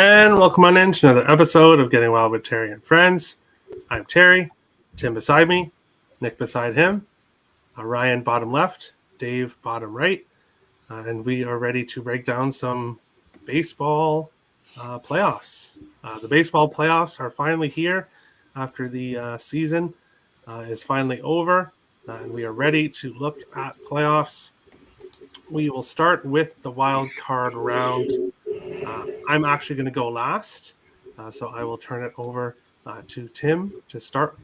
And welcome on in to another episode of Getting Wild with Terry and Friends. I'm Terry, Tim beside me, Nick beside him, Ryan bottom left, Dave bottom right, and we are ready to break down some baseball playoffs. The baseball playoffs are finally here after the season is finally over, and we are ready to look at playoffs. We will start with the wild card round. I'm actually going to go last, so I will turn it over to Tim to start.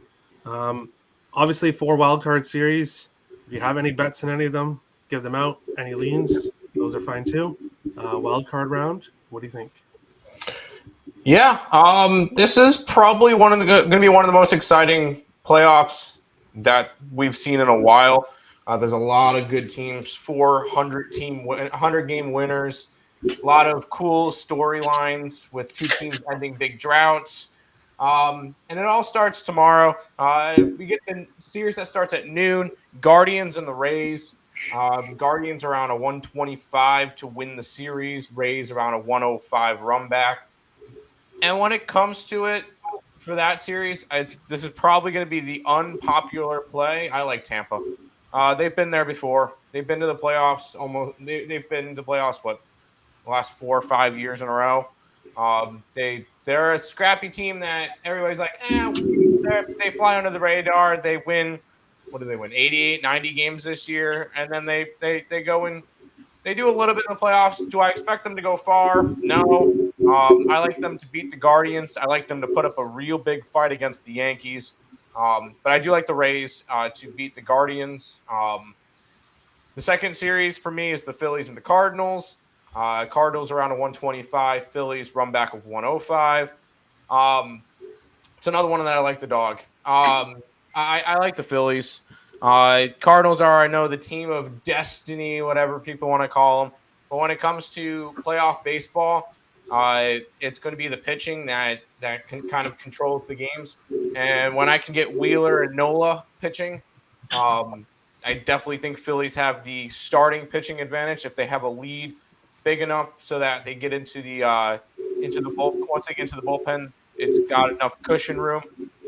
Um, Obviously, 4 wildcard series. If you have any bets in any of them, give them out. Any leans, those are fine too. Wildcard round, what do you think? Yeah, this is probably going to be one of the most exciting playoffs that we've seen in a while. There's a lot of good teams, 100 game winners, a lot of cool storylines with 2 teams ending big droughts. And it all starts tomorrow. We get the series that starts at noon. Guardians and the Rays. Guardians around a 125 to win the series. Rays around a 105 run back. And when it comes to it, for that series, this is probably going to be the unpopular play. I like Tampa. They've been there before. They've been to the playoffs almost. They've been to the playoffs, the last 4 or 5 years in a row. They're a scrappy team that everybody's like, they fly under the radar. They win. What do they win? 88, 90 games this year, and then they go in. They do a little bit in the playoffs. Do I expect them to go far? No. I like them to beat the Guardians. I like them to put up a real big fight against the Yankees. But I do like the Rays to beat the Guardians. The second series for me is the Phillies and the Cardinals. Cardinals around a 125. Phillies run back of 105. It's another one that I like the dog. I like the Phillies. Cardinals are, I know, the team of destiny, whatever people want to call them. But when it comes to playoff baseball, it's going to be the pitching that kind of controls the games. And when I can get Wheeler and Nola pitching, I definitely think Phillies have the starting pitching advantage if they have a lead big enough so that they get into the bullpen. Once they get into the bullpen, it's got enough cushion room.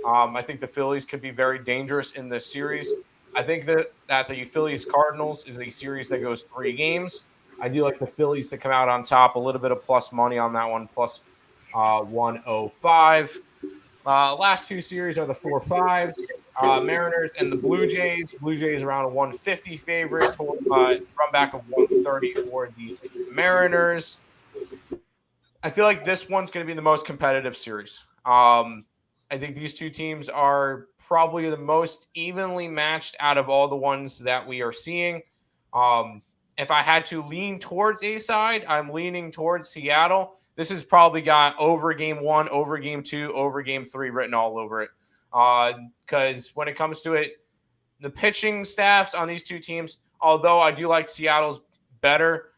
I think the Phillies could be very dangerous in this series. I think that the Phillies Cardinals is a series that goes 3 games. I do like the Phillies to come out on top, a little bit of plus money on that one, plus 105. Last 2 series are the 4-5s, Mariners and the Blue Jays. Blue Jays around a 150 favorite, run back of 130 for the Mariners. I feel like this one's going to be the most competitive series. I think these 2 teams are probably the most evenly matched out of all the ones that we are seeing. If I had to lean towards a side, I'm leaning towards Seattle. This has probably got over game 1, over game 2, over game 3 written all over it. Because when it comes to it, the pitching staffs on these 2 teams, although I do like Seattle's better,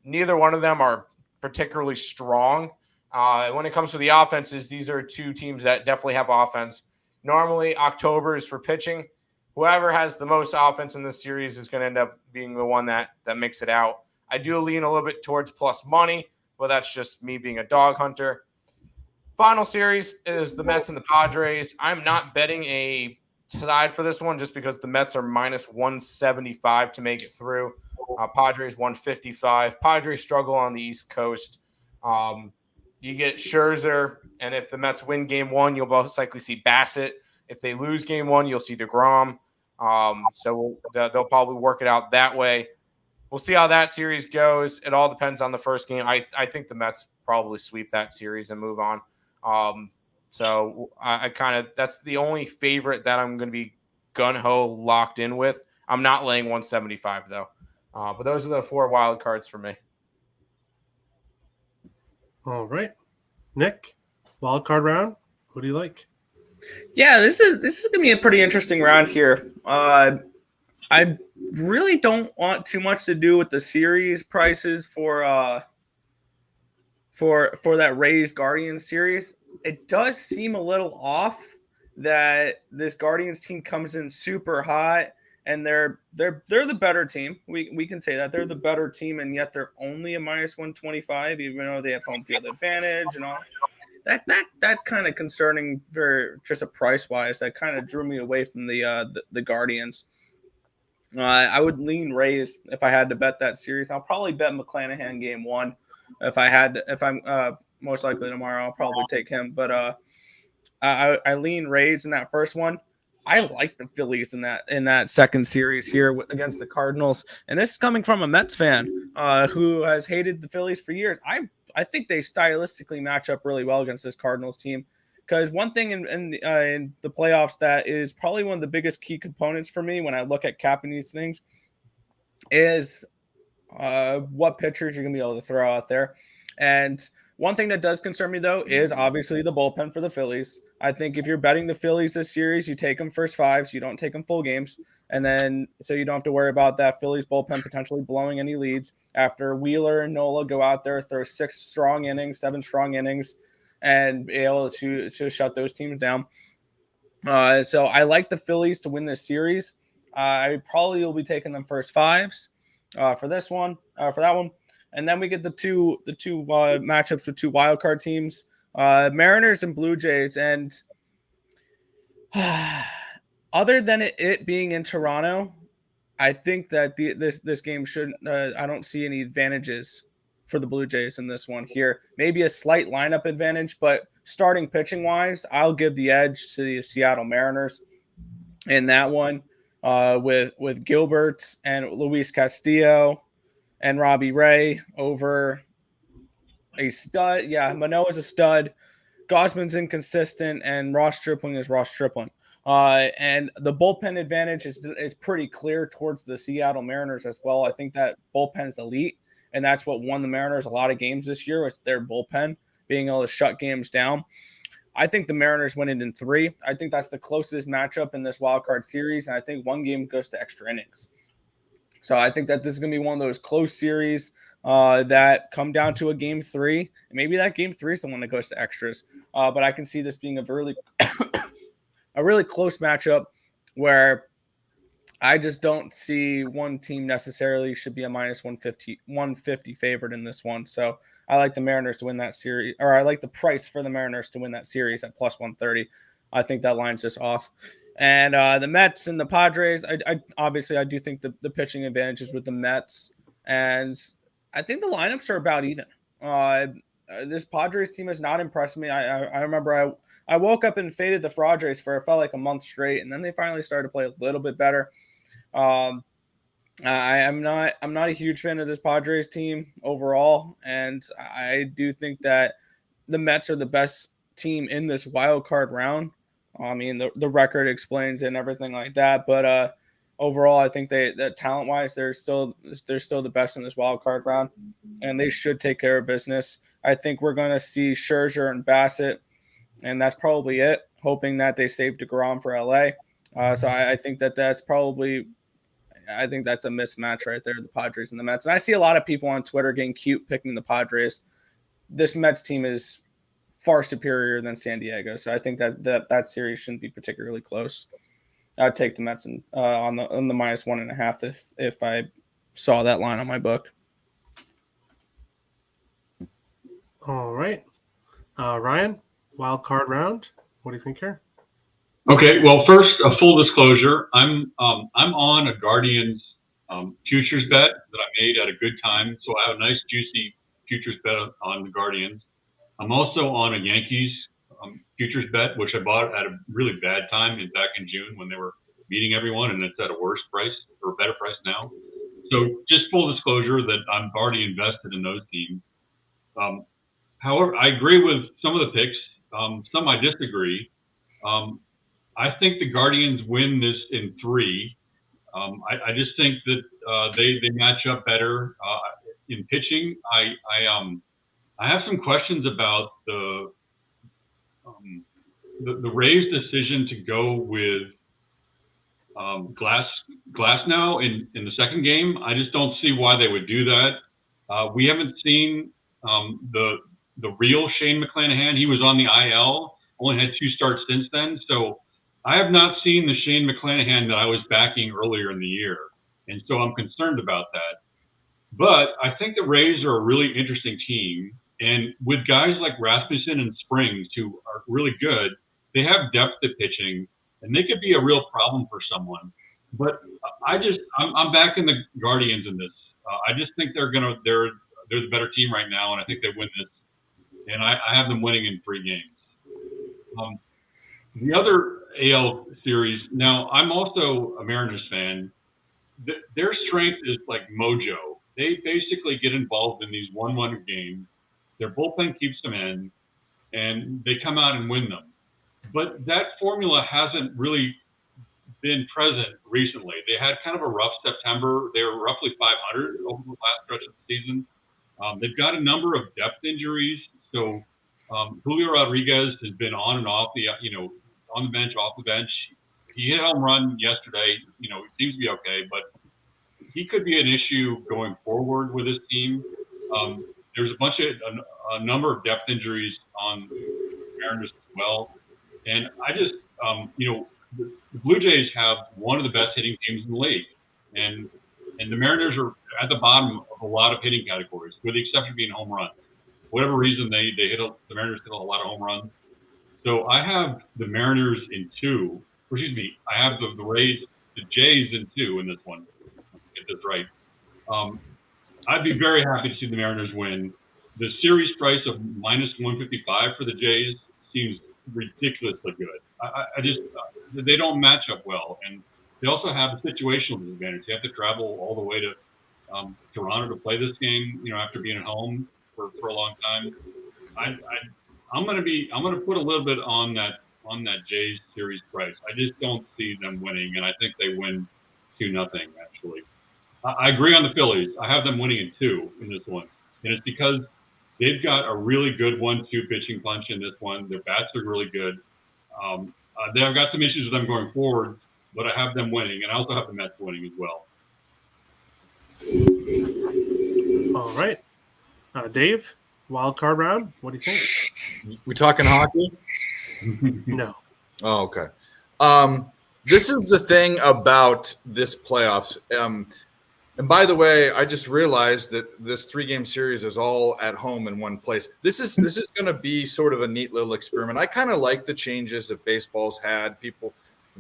neither one of them are particularly strong. When it comes to the offenses, these are 2 teams that definitely have offense. Normally, October is for pitching. Whoever has the most offense in this series is going to end up being the one that makes it out. I do lean a little bit towards plus money, but that's just me being a dog hunter. Final series is the Mets and the Padres. I'm not betting a side for this one just because the Mets are minus 175 to make it through. Padres 155. Padres struggle on the East Coast. You get Scherzer, and if the Mets win game 1, you'll most likely see Bassett. If they lose game 1, you'll see DeGrom. So they'll probably work it out that way. We'll see how that series goes. It all depends on the first game. I think the Mets probably sweep that series and move on. So I kind of – that's the only favorite that I'm going to be gung-ho locked in with. I'm not laying 175, though. But those are the 4 wild cards for me. All right. Nick, wild card round, who do you like? Yeah, this is going to be a pretty interesting round here. I really don't want too much to do with the series prices for that Rays Guardians series. It does seem a little off that this Guardians team comes in super hot and they're the better team. We can say that they're the better team, and yet they're only a -125, even though they have home field advantage and all. That's kind of concerning for just a price wise. That kind of drew me away from the Guardians. I would lean Rays if I had to bet that series. I'll probably bet McClanahan game 1 if I had. If I'm most likely tomorrow, I'll probably take him. But I lean Rays in that first one. I like the Phillies in that second series here against the Cardinals, and this is coming from a Mets fan who has hated the Phillies for years. I think they stylistically match up really well against this Cardinals team, because one thing in the playoffs that is probably one of the biggest key components for me when I look at capping these things is what pitchers you're going to be able to throw out there. And one thing that does concern me, though, is obviously the bullpen for the Phillies. I think if you're betting the Phillies this series, you take them first 5s. You don't take them full games. And then so you don't have to worry about that Phillies bullpen potentially blowing any leads after Wheeler and Nola go out there, throw 7 strong innings, and be able to shut those teams down. So I like the Phillies to win this series. I probably will be taking them first 5s for this one, for that one. And then we get the two matchups with 2 wildcard teams, Mariners and Blue Jays. And other than it being in Toronto, I think that this game shouldn't. I don't see any advantages for the Blue Jays in this one here. Maybe a slight lineup advantage, but starting pitching wise, I'll give the edge to the Seattle Mariners in that one with Gilbert and Luis Castillo and Robbie Ray over a stud. Yeah, Manoah's a stud. Gosman's inconsistent, and Ross Stripling is Ross Stripling. And the bullpen advantage is pretty clear towards the Seattle Mariners as well. I think that bullpen is elite, and that's what won the Mariners a lot of games this year, was their bullpen being able to shut games down. I think the Mariners win it in 3. I think that's the closest matchup in this wild card series, and I think one game goes to extra innings. So I think that this is going to be one of those close series that come down to a game 3. And maybe that game 3 is the one that goes to extras. But I can see this being a really close matchup where I just don't see one team necessarily should be a -150 favorite in this one. So I like the Mariners to win that series, or I like the price for the Mariners to win that series at +130. I think that line's just off. And the Mets and the Padres, I obviously do think the pitching advantages with the Mets, and I think the lineups are about even. This Padres team has not impressed me. I remember I woke up and faded the Padres for it felt like a month straight, and then they finally started to play a little bit better. I'm not a huge fan of this Padres team overall, and I do think that the Mets are the best team in this wild card round. I mean, the record explains it and everything like that, but overall, I think that talent wise, they're still the best in this wild card round, and they should take care of business. I think we're going to see Scherzer and Bassett, and that's probably it. Hoping that they save DeGrom for LA. So I think that's probably. I think that's a mismatch right there, the Padres and the Mets. And I see a lot of people on Twitter getting cute picking the Padres. This Mets team is far superior than San Diego, so I think that series shouldn't be particularly close. I'd take the Mets on the -1.5 if I saw that line on my book. All right, Ryan, wild card round. What do you think here? Okay, well, first, a full disclosure. I'm on a Guardians futures bet that I made at a good time, so I have a nice juicy futures bet on the Guardians. I'm also on a Yankees futures bet, which I bought at a really bad time back in June when they were beating everyone, and it's at a worse price or a better price now. So just full disclosure that I'm already invested in those teams. However, I agree with some of the picks. Some I disagree. I think the Guardians win this in 3. I just think that they match up better in pitching. I have some questions about the Rays' decision to go with Glasnow in the second game. I just don't see why they would do that. We haven't seen the real Shane McClanahan. He was on the IL, only had 2 starts since then. So I have not seen the Shane McClanahan that I was backing earlier in the year, and so I'm concerned about that. But I think the Rays are a really interesting team, and with guys like Rasmussen and Springs, who are really good, they have depth at pitching, and they could be a real problem for someone. But I'm back in the Guardians in this. I just think they're the better team right now, and I think they win this. And I have them winning in 3 games. The other AL series. Now, I'm also a Mariners fan. Their strength is like mojo. They basically get involved in these 1-1 games. Their bullpen keeps them in, and they come out and win them. But that formula hasn't really been present recently. They had kind of a rough September. They were roughly 500 over the last stretch of the season. They've got a number of depth injuries. So Julio Rodriguez has been on and off on the bench, off the bench. He hit a home run yesterday. It seems to be okay, but he could be an issue going forward with his team. There's a number of depth injuries on the Mariners as well. And I just, the Blue Jays have one of the best hitting teams in the league. And the Mariners are at the bottom of a lot of hitting categories, with the exception of being home runs. For whatever reason, the Mariners hit a lot of home runs. So I have the Mariners in 2. I have the Jays in 2 in this one. Get this right. I'd be very happy to see the Mariners win. The series price of -155 for the Jays seems ridiculously good. They don't match up well, and they also have a situational disadvantage. They have to travel all the way to Toronto to play this game. After being at home for a long time. I'm going to put a little bit on that Jays series price. I just don't see them winning, and I think they win 2-0 actually. I agree on the Phillies. I have them winning in 2 in this one, and it's because they've got a really good 1-2 pitching punch in this one. Their bats are really good. They've got some issues with them going forward, but I have them winning, and I also have the Mets winning as well. All right. Dave, wild card round. What do you think? We talking hockey? No. Oh, okay. This is the thing about this playoffs. And by the way, I just realized that this 3-game series is all at home in one place. This is going to be sort of a neat little experiment. I kind of like the changes that baseball's had. People,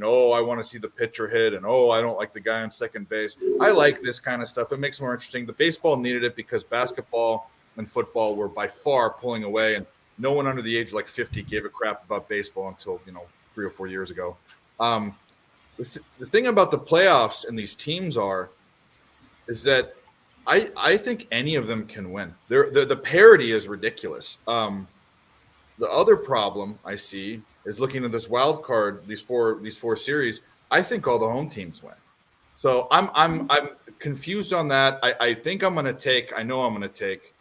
I want to see the pitcher hit, and I don't like the guy on second base. I like this kind of stuff. It makes it more interesting. The baseball needed it because basketball and football were by far pulling away, and no one under the age of like 50 gave a crap about baseball until 3 or 4 years ago. The thing about the playoffs and these teams is that I think any of them can win. The parity is ridiculous. The other problem I see is looking at this wild card, these four series. I think all the home teams win. So I'm confused on that. I think I know I'm going to take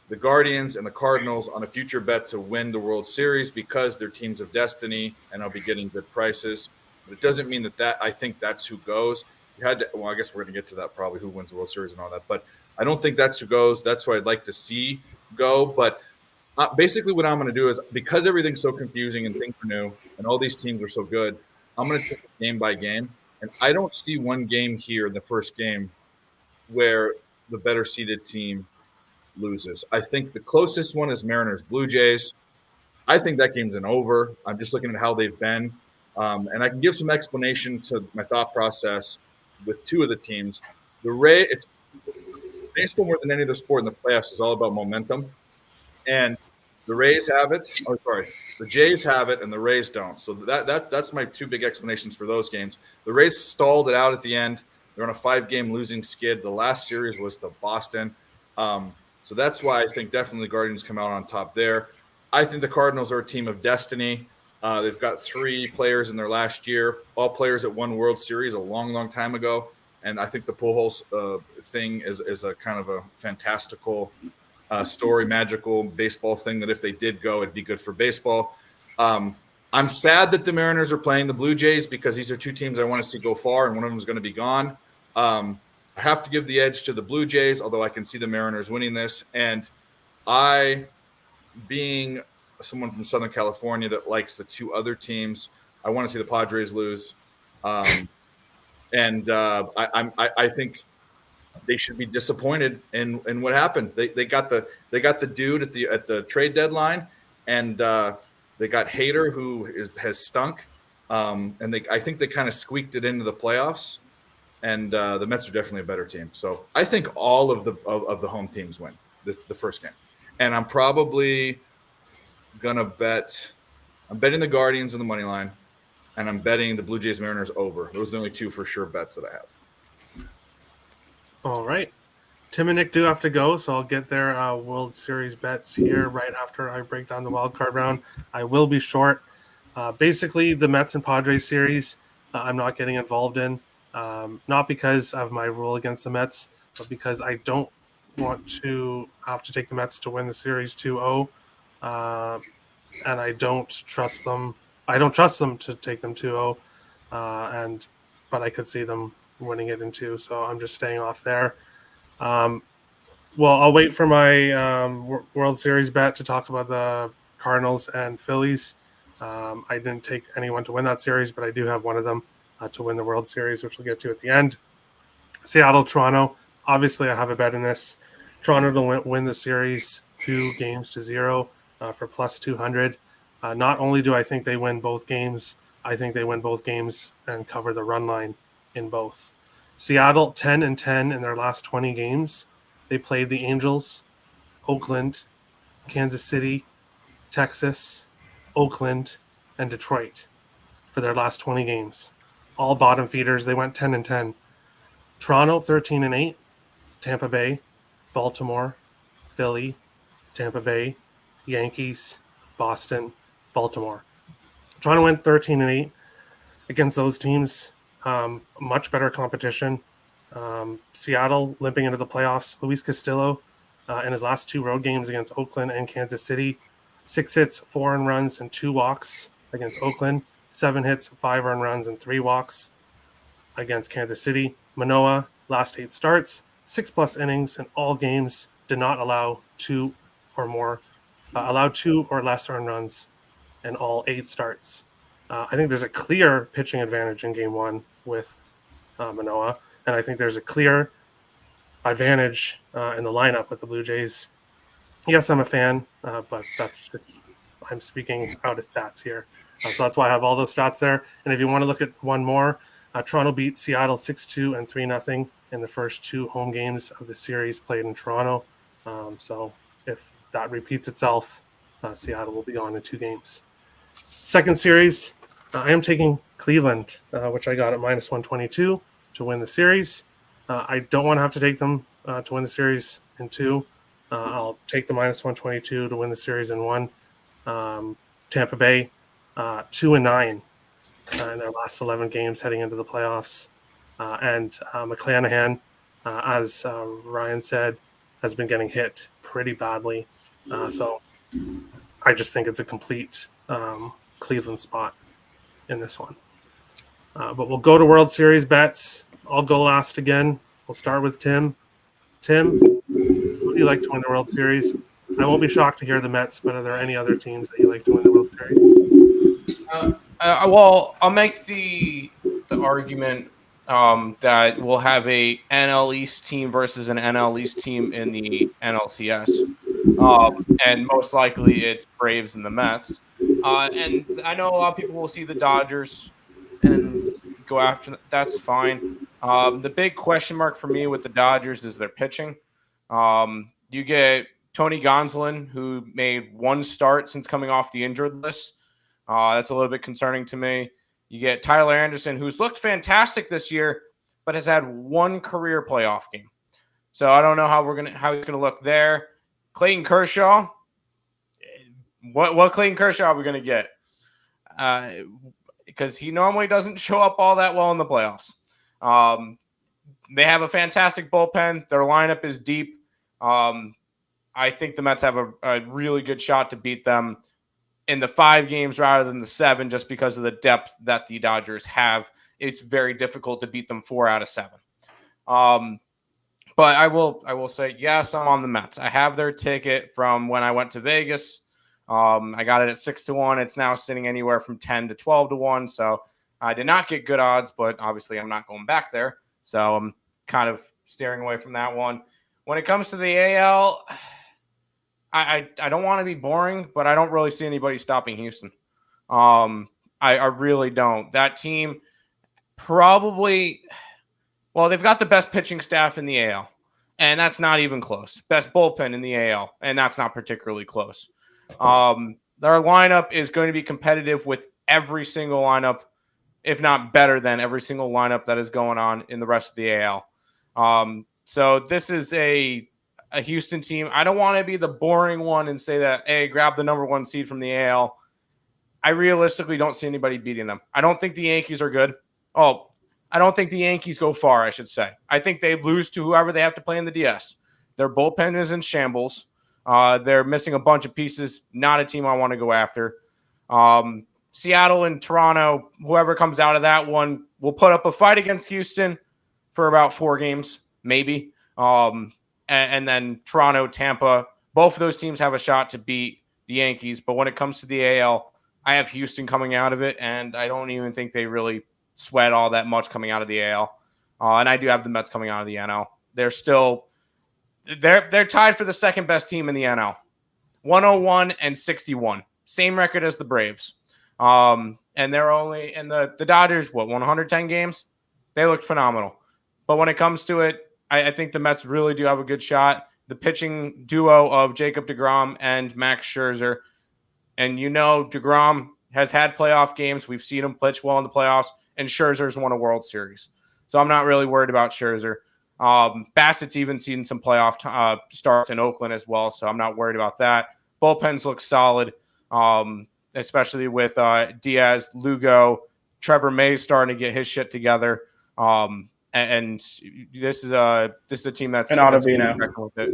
the Guardians and the Cardinals on a future bet to win the World Series because they're teams of destiny and I'll be getting good prices. But it doesn't mean that I think that's who goes. I guess we're going to get to that probably, who wins the World Series and all that. But I don't think that's who goes. That's who I'd like to see go. But basically what I'm going to do is, because everything's so confusing and things are new and all these teams are so good, I'm going to take it game by game. And I don't see one game here in the first game where the better seeded team loses. I think the closest one is Mariners Blue Jays. I think that game's an over. I'm just looking at how they've been. And I can give some explanation to my thought process with 2 of the teams. It's baseball more than any other sport in the playoffs is all about momentum. And the Rays have it. The Jays have it and the Rays don't. So that's my 2 big explanations for those games. The Rays stalled it out at the end. They're on a 5-game losing skid. The last series was to Boston. So that's why I think definitely Guardians come out on top there. I think the Cardinals are a team of destiny. They've got 3 players in their last year, all players that won World Series a long, long time ago. And I think the Pujols thing is a kind of a fantastical story, magical baseball thing that if they did go, it'd be good for baseball. I'm sad that the Mariners are playing the Blue Jays because these are 2 teams I want to see go far, and one of them is going to be gone. I have to give the edge to the Blue Jays, although I can see the Mariners winning this. And I, being someone from Southern California that likes the 2 other teams, I want to see the Padres lose. I think they should be disappointed in what happened. They got the dude at the trade deadline, and they got Hader, who has stunk. I think they kind of squeaked it into the playoffs. And the Mets are definitely a better team. So I think all of the home teams win the first game. And I'm probably gonna bet. I'm betting the Guardians in the money line, and I'm betting the Blue Jays Mariners over. Those are the only two for sure bets that I have. All right. Tim and Nick do have to go, so I'll get their World Series bets here right after I break down the wild card round. I will be short. Basically, the Mets and Padres series, I'm not getting involved in. Not because of my rule against the Mets, but because I don't want to have to take the Mets to win the series 2-0. And I don't trust them. I don't trust them to take them 2-0. But I could see them winning it in 2, so I'm just staying off there. Well, I'll wait for my World Series bet to talk about the Cardinals and Phillies. I didn't take anyone to win that series, but I do have one of them to win the World Series, which we'll get to at the end. Seattle, Toronto. Obviously, I have a bet in this. Toronto to win the series 2-0 for plus 200. Not only do I think they win both games, I think they win both games and cover the run line in both. Seattle 10-10 in their last 20 games. They played the Angels, Oakland, Kansas City, Texas, Oakland, and Detroit for their last 20 games. All bottom feeders. They went 10-10. Toronto 13-8. Tampa Bay, Baltimore, Philly, Tampa Bay, Yankees, Boston, Baltimore. Toronto went 13-8 against those teams. Much better competition. Seattle limping into the playoffs. Luis Castillo in his last 2 road games against Oakland and Kansas City, 6 hits, 4 earned runs, and 2 walks against Oakland. 7 hits, 5 earned runs, and 3 walks against Kansas City. Manoah, last 8 starts, 6+ innings in all games, did not allow 2 or less earned runs in all 8 starts. I think there's a clear pitching advantage in Game 1 with Manoah, and I think there's a clear advantage in the lineup with the Blue Jays. Yes, I'm a fan, but I'm speaking out of stats here. So that's why I have all those stats there. And if you want to look at one more, Toronto beat Seattle 6-2 and 3-0 in the first 2 home games of the series played in Toronto. So if that repeats itself, Seattle will be on in 2 games. Second series, I am taking Cleveland, which I got at -122 to win the series. I don't want to have to take them to win the series in 2. I'll take the -122 to win the series in 1. Tampa Bay, 2-9 in their last 11 games heading into the playoffs. And McClanahan, as Ryan said, has been getting hit pretty badly. So I just think it's a complete Cleveland spot in this one. But we'll go to World Series bets. I'll go last again. We'll start with Tim. Tim, who do you like to win the World Series? I won't be shocked to hear the Mets, but are there any other teams that you like to win the World Series? Well, I'll make the argument that we'll have a NL East team versus an NL East team in the NLCS. And most likely it's Braves and the Mets. And I know a lot of people will see the Dodgers and go after that. That's fine. The big question mark for me with the Dodgers is their pitching. You get Tony Gonsolin, who made 1 start since coming off the injured list. That's a little bit concerning to me. You get Tyler Anderson, who's looked fantastic this year, but has had 1 career playoff game. So I don't know how he's gonna look there. Clayton Kershaw. What Clayton Kershaw are we gonna get? Because he normally doesn't show up all that well in the playoffs. They have a fantastic bullpen. Their lineup is deep. I think the Mets have a really good shot to beat them in the 5 games rather than the 7, just because of the depth that the Dodgers have. It's very difficult to beat them 4 out of 7. But I will say, yes, I'm on the Mets. I have their ticket from when I went to Vegas. I got it at 6-1. It's now sitting anywhere from 10 to 12-1. So I did not get good odds, but obviously I'm not going back there. So I'm kind of steering away from that one. When it comes to the AL, I don't want to be boring, but I don't really see anybody stopping Houston. I really don't. That team probably, well, they've got the best pitching staff in the AL, and that's not even close. Best bullpen in the AL, and that's not particularly close. Their lineup is going to be competitive with every single lineup, if not better than every single lineup that is going on in the rest of the AL. So this is a Houston team. I don't want to be the boring one and say that, hey, grab the number 1 seed from the AL. I realistically don't see anybody beating them. I don't think the Yankees are good. Oh, I don't think the Yankees go far, I should say. I think they lose to whoever they have to play in the DS. Their bullpen is in shambles. They're missing a bunch of pieces. Not a team I want to go after. Seattle and Toronto, whoever comes out of that one, will put up a fight against Houston for about 4 games, maybe. And then Toronto, Tampa, both of those teams have a shot to beat the Yankees. But when it comes to the AL, I have Houston coming out of it, and I don't even think they really sweat all that much coming out of the AL. And I do have the Mets coming out of the NL. They're still they're tied for the second best team in the NL. 101 and 61. Same record as the Braves. And they're only in the Dodgers, won 110 games? They looked phenomenal. But when it comes to it, I think the Mets really do have a good shot. The pitching duo of Jacob deGrom and Max Scherzer. And DeGrom has had playoff games. We've seen him pitch well in the playoffs, and Scherzer's won a World Series. So I'm not really worried about Scherzer. Bassett's even seen some playoff starts in Oakland as well, so I'm not worried about that. Bullpens look solid, especially with Diaz, Lugo, Trevor May starting to get his shit together. And this is a team that's and Ottavino. With it.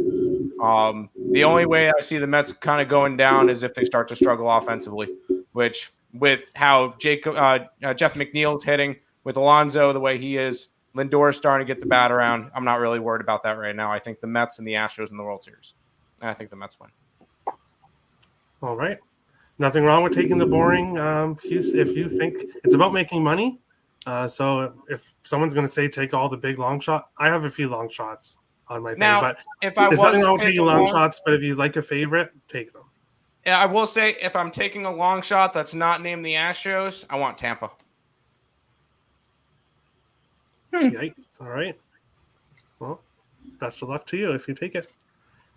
The only way I see the Mets kind of going down is if they start to struggle offensively, which with how Jeff McNeil's hitting, with Alonso the way he is, Lindor's starting to get the bat around. I'm not really worried about that right now. I think the Mets and the Astros in the World Series. And I think the Mets win. All right. Nothing wrong with taking the boring. If you think it's about making money. So if someone's going to say take all the big long shot, I have a few long shots on my thing. Now, but if I there's was nothing wrong with taking taking long shots, but if you like a favorite, take them. Yeah, I will say if I'm taking a long shot that's not named the Astros, I want Tampa. Yikes. All right. Well, best of luck to you if you take it.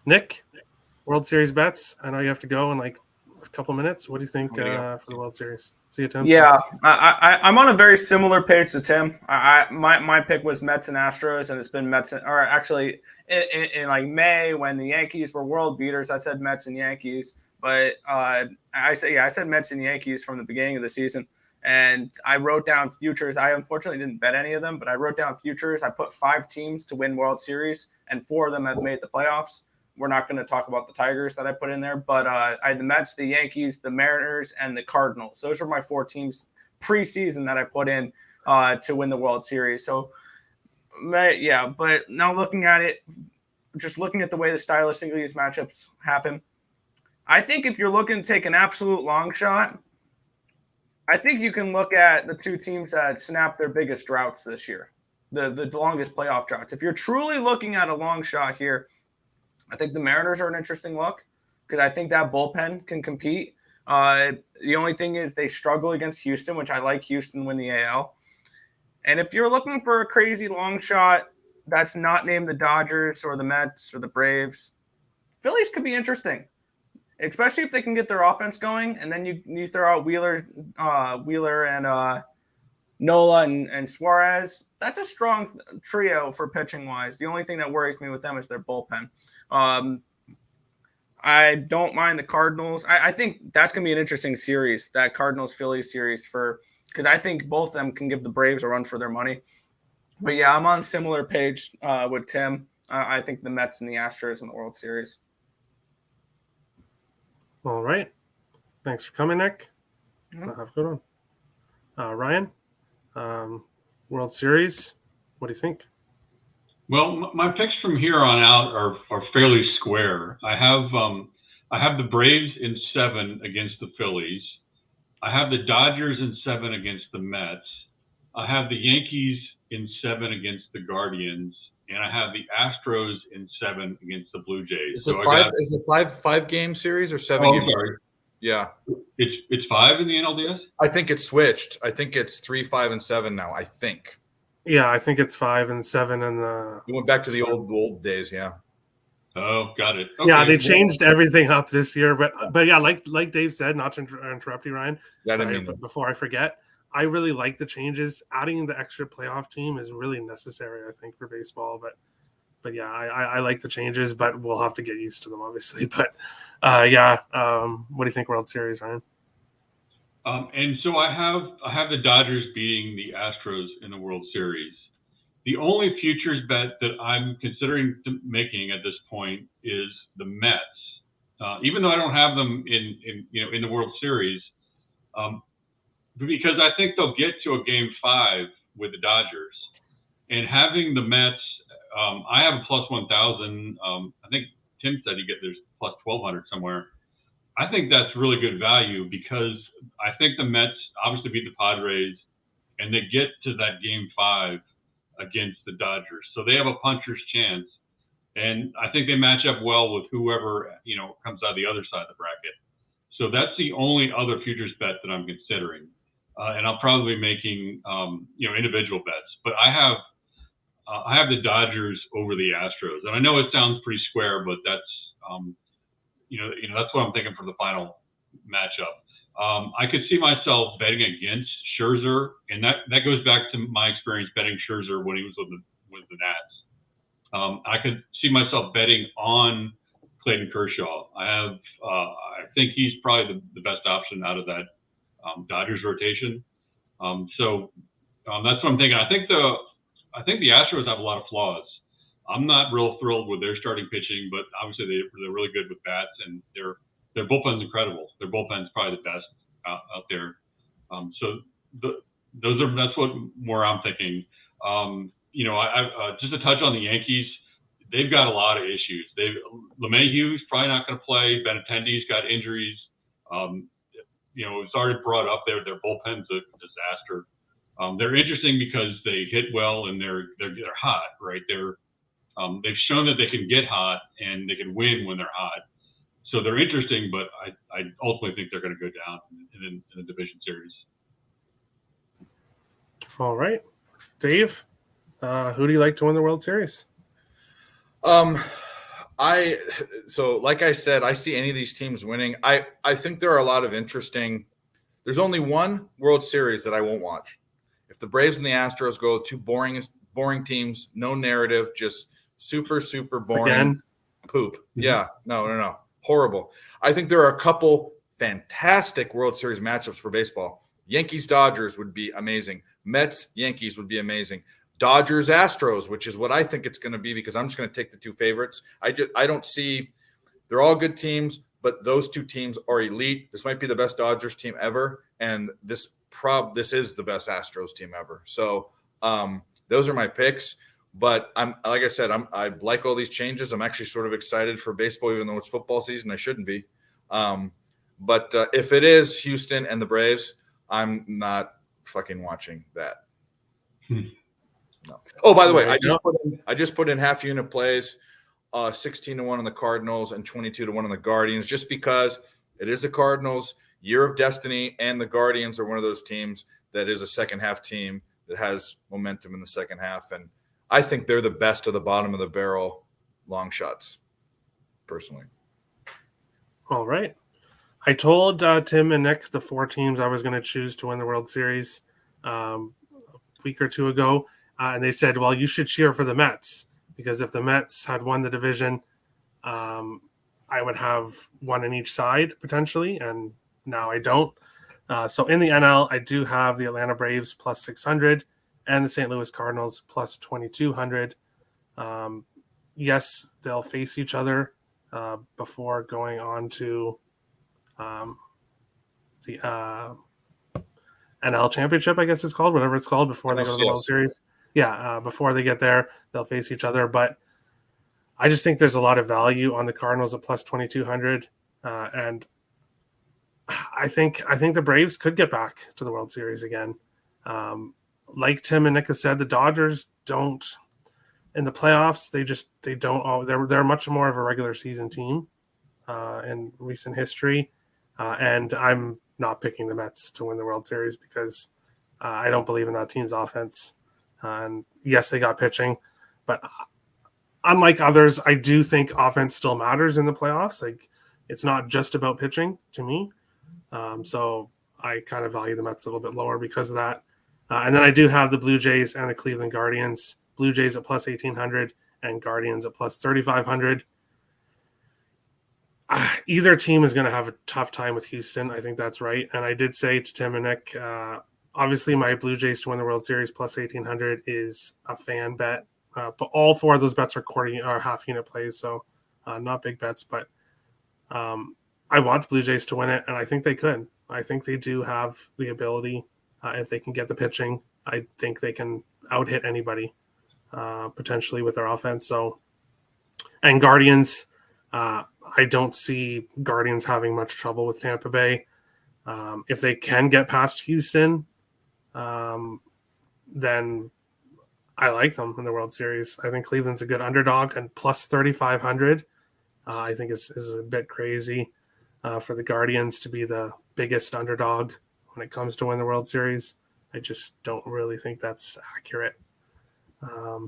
Nick, World Series bets. I know you have to go in like a couple minutes. What do you think for the World Series? See you, Tim. Yeah, I'm on a very similar page to Tim. My pick was Mets and Astros, and it's been Mets. Or actually, in like May when the Yankees were world beaters, I said Mets and Yankees. But I said Mets and Yankees from the beginning of the season. And I wrote down futures. I unfortunately didn't bet any of them, but I wrote down futures. I put 5 teams to win World Series, and 4 of them have made the playoffs. We're not going to talk about the Tigers that I put in there, but I had the Mets, the Yankees, the Mariners, and the Cardinals. Those are my 4 teams preseason that I put in to win the World Series. So, yeah, but now looking at it, just looking at the way the stylistically these matchups happen, I think if you're looking to take an absolute long shot, I think you can look at the 2 teams that snapped their biggest droughts this year, the longest playoff droughts. If you're truly looking at a long shot here, I think the Mariners are an interesting look because I think that bullpen can compete. The only thing is they struggle against Houston, which I like Houston win the AL. And if you're looking for a crazy long shot that's not named the Dodgers or the Mets or the Braves, Phillies could be interesting, especially if they can get their offense going. And then you throw out Wheeler and Nola and Suarez. That's a strong trio for pitching wise. The only thing that worries me with them is their bullpen. I don't mind the Cardinals. I think that's going to be an interesting series, that Cardinals-Phillies series, because I think both of them can give the Braves a run for their money. But, yeah, I'm on a similar page with Tim. I think the Mets and the Astros in the World Series. All right. Thanks for coming, Nick. Mm-hmm. Have a good one. Ryan, World Series, what do you think? Well, my picks from here on out are fairly square. I I have the Braves in 7 against the Phillies. I have the Dodgers in 7 against the Mets. I have the Yankees in 7 against the Guardians, and I have the Astros in 7 against the Blue Jays. Is it five game series or 7 games? Sorry. Yeah. It's 5 in the NLDS? I think it's switched. I think it's 3, 5, and 7 now, I think. Yeah, I think it's 5 and 7 in the. We went back to the old days, yeah. Oh, got it. Okay. Yeah, they changed everything up this year, but yeah, like Dave said, not to interrupt you, Ryan. Before I forget, I really like the changes. Adding the extra playoff team is really necessary, I think, for baseball. But yeah, I like the changes, but we'll have to get used to them, obviously. But yeah, what do you think, World Series, Ryan? And so I have the Dodgers beating the Astros in the World Series. The only futures bet that I'm considering making at this point is the Mets, even though I don't have them in the World Series, because I think they'll get to a Game 5 with the Dodgers, and having the Mets, I have a plus 1,000. I think Tim said there's plus 1,200 somewhere. I think that's really good value because I think the Mets obviously beat the Padres, and they get to that Game 5 against the Dodgers. So they have a puncher's chance. And I think they match up well with whoever, comes out the other side of the bracket. So that's the only other futures bet that I'm considering. And I'll probably be making, individual bets. But I have the Dodgers over the Astros. And I know it sounds pretty square, but that's, that's what I'm thinking for the final matchup. I could see myself betting against Scherzer, and that goes back to my experience betting Scherzer when he was with the Nats. I could see myself betting on Clayton Kershaw. I think he's probably the best option out of that Dodgers rotation. So that's what I'm thinking. I think the Astros have a lot of flaws. I'm not real thrilled with their starting pitching, but obviously they're really good with bats, and their bullpen's incredible. Their bullpen's probably the best out there. That's what more I'm thinking. Just to touch on the Yankees, they've got a lot of issues. LeMahieu's probably not going to play. Benintendi's got injuries. It's already brought up their bullpen's a disaster. They're interesting because they hit well and they're hot, right? They've shown that they can get hot and they can win when they're hot. So they're interesting, but I ultimately think they're going to go down in the division series. All right. Dave, who do you like to win the World Series? So like I said, I see any of these teams winning. I think there are a lot of interesting. There's only one World Series that I won't watch. If the Braves and the Astros go, two boring teams, no narrative, just super, super boring. Again? Poop. Yeah. No. Horrible. I think there are a couple fantastic World Series matchups for baseball. Yankees-Dodgers would be amazing. Mets-Yankees would be amazing. Dodgers-Astros, which is what I think it's going to be because I'm just going to take the two favorites. I don't see – they're all good teams, but those two teams are elite. This might be the best Dodgers team ever, and this is the best Astros team ever. So those are my picks. But like I said, I like all these changes. I'm actually sort of excited for baseball, even though it's football season. I shouldn't be. But if it is Houston and the Braves, I'm not fucking watching that. No. Oh, by the way, I just put in half unit plays, 16-1 on the Cardinals and 22-1 on the Guardians, just because it is the Cardinals' year of destiny, and the Guardians are one of those teams that is a second half team that has momentum in the second half, and I think they're the best of the bottom of the barrel long shots, personally. All right. I told Tim and Nick the 4 teams I was going to choose to win the World Series a week or two ago. And they said, well, you should cheer for the Mets, because if the Mets had won the division, I would have one in each side potentially. And now I don't. So in the NL, I do have the Atlanta Braves plus 600 and the St. Louis Cardinals plus 2,200. Yes, they'll face each other before going on to the NL Championship, I guess it's called, whatever it's called, before they go to the World Series. Yeah, before they get there, they'll face each other. But I just think there's a lot of value on the Cardinals at plus 2,200. And I think the Braves could get back to the World Series again. Like Tim and Nick have said, the Dodgers don't in the playoffs. They don't. They're much more of a regular season team in recent history, and I'm not picking the Mets to win the World Series because I don't believe in that team's offense. And yes, they got pitching, but unlike others, I do think offense still matters in the playoffs. Like, it's not just about pitching to me. So I kind of value the Mets a little bit lower because of that. And then I do have the Blue Jays and the Cleveland Guardians. Blue Jays at plus 1,800 and Guardians at plus 3,500. Either team is going to have a tough time with Houston. I think that's right. And I did say to Tim and Nick, obviously my Blue Jays to win the World Series plus 1,800 is a fan bet. But all four of those bets are half unit plays, so not big bets. But I want the Blue Jays to win it, and I think they could. I think they do have the ability if they can get the pitching. I think they can out-hit anybody potentially with their offense. So, and Guardians, I don't see Guardians having much trouble with Tampa Bay. If they can get past Houston, then I like them in the World Series. I think Cleveland's a good underdog, and plus 3,500 I think is a bit crazy for the Guardians to be the biggest underdog when it comes to win the World Series. I just don't really think that's accurate.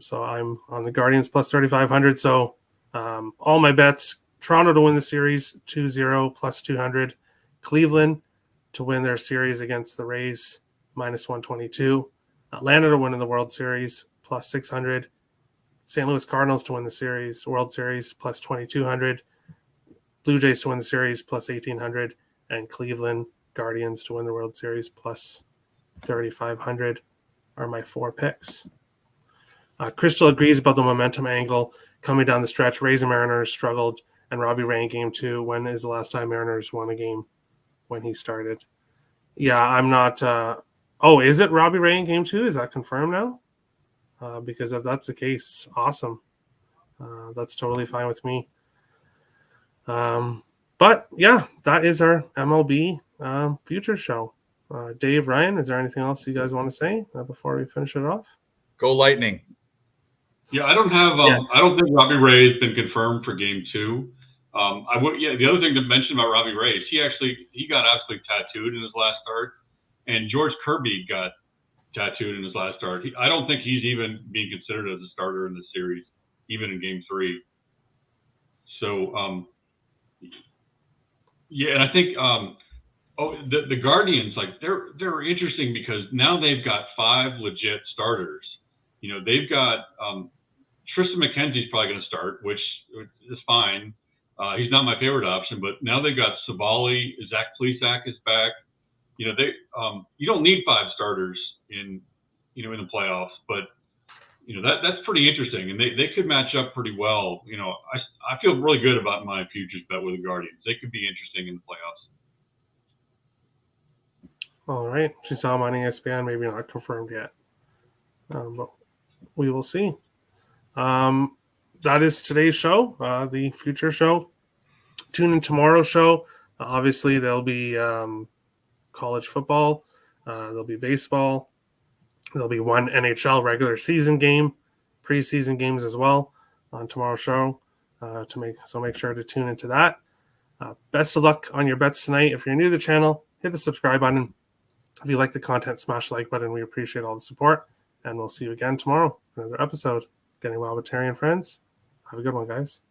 So I'm on the Guardians plus 3,500. So all my bets: Toronto to win the series 2-0 plus 200, Cleveland to win their series against the Rays minus 122, Atlanta to win in the World Series plus 600, St. Louis Cardinals to win the World Series plus 2,200, Blue Jays to win the series plus 1,800, and Cleveland Guardians to win the World Series plus 3,500 are my four picks. Crystal agrees about the momentum angle coming down the stretch. Rays and Mariners struggled, and Robbie Ray in game 2. When is the last time Mariners won a game? When he started. Yeah, I'm not. Is it Robbie Ray in game 2? Is that confirmed now? Because if that's the case, awesome. That's totally fine with me. But yeah, that is our MLB future show. Dave, Ryan, is there anything else you guys want to say before we finish it off? Go Lightning. Yeah, I don't have. I don't think Robbie Ray has been confirmed for Game 2. The other thing to mention about Robbie Ray is he got absolutely tattooed in his last start, and George Kirby got tattooed in his last start. I don't think he's even being considered as a starter in the series, even in Game 3. So, and I think the Guardians, like they're interesting because now they've got 5 legit starters. You know, they've got Tristan McKenzie's probably going to start, which is fine. He's not my favorite option, but now they've got Savali, Zach Plesac is back. You know, you don't need 5 starters in the playoffs, but that's pretty interesting, and they could match up pretty well. You know, I feel really good about my futures bet with the Guardians. They could be interesting in the playoffs. All right, she saw him on ESPN, maybe not confirmed yet, but we will see. That is today's show, the future show. Tune in tomorrow's show. Obviously, there'll be college football. There'll be baseball. There'll be one NHL regular season game, preseason games as well on tomorrow's show. Make sure to tune into that. Best of luck on your bets tonight. If you're new to the channel, hit the subscribe button. If you like the content, smash the like button. We appreciate all the support, and we'll see you again tomorrow for another episode. Getting Well with Terry and Friends. Have a good one, guys.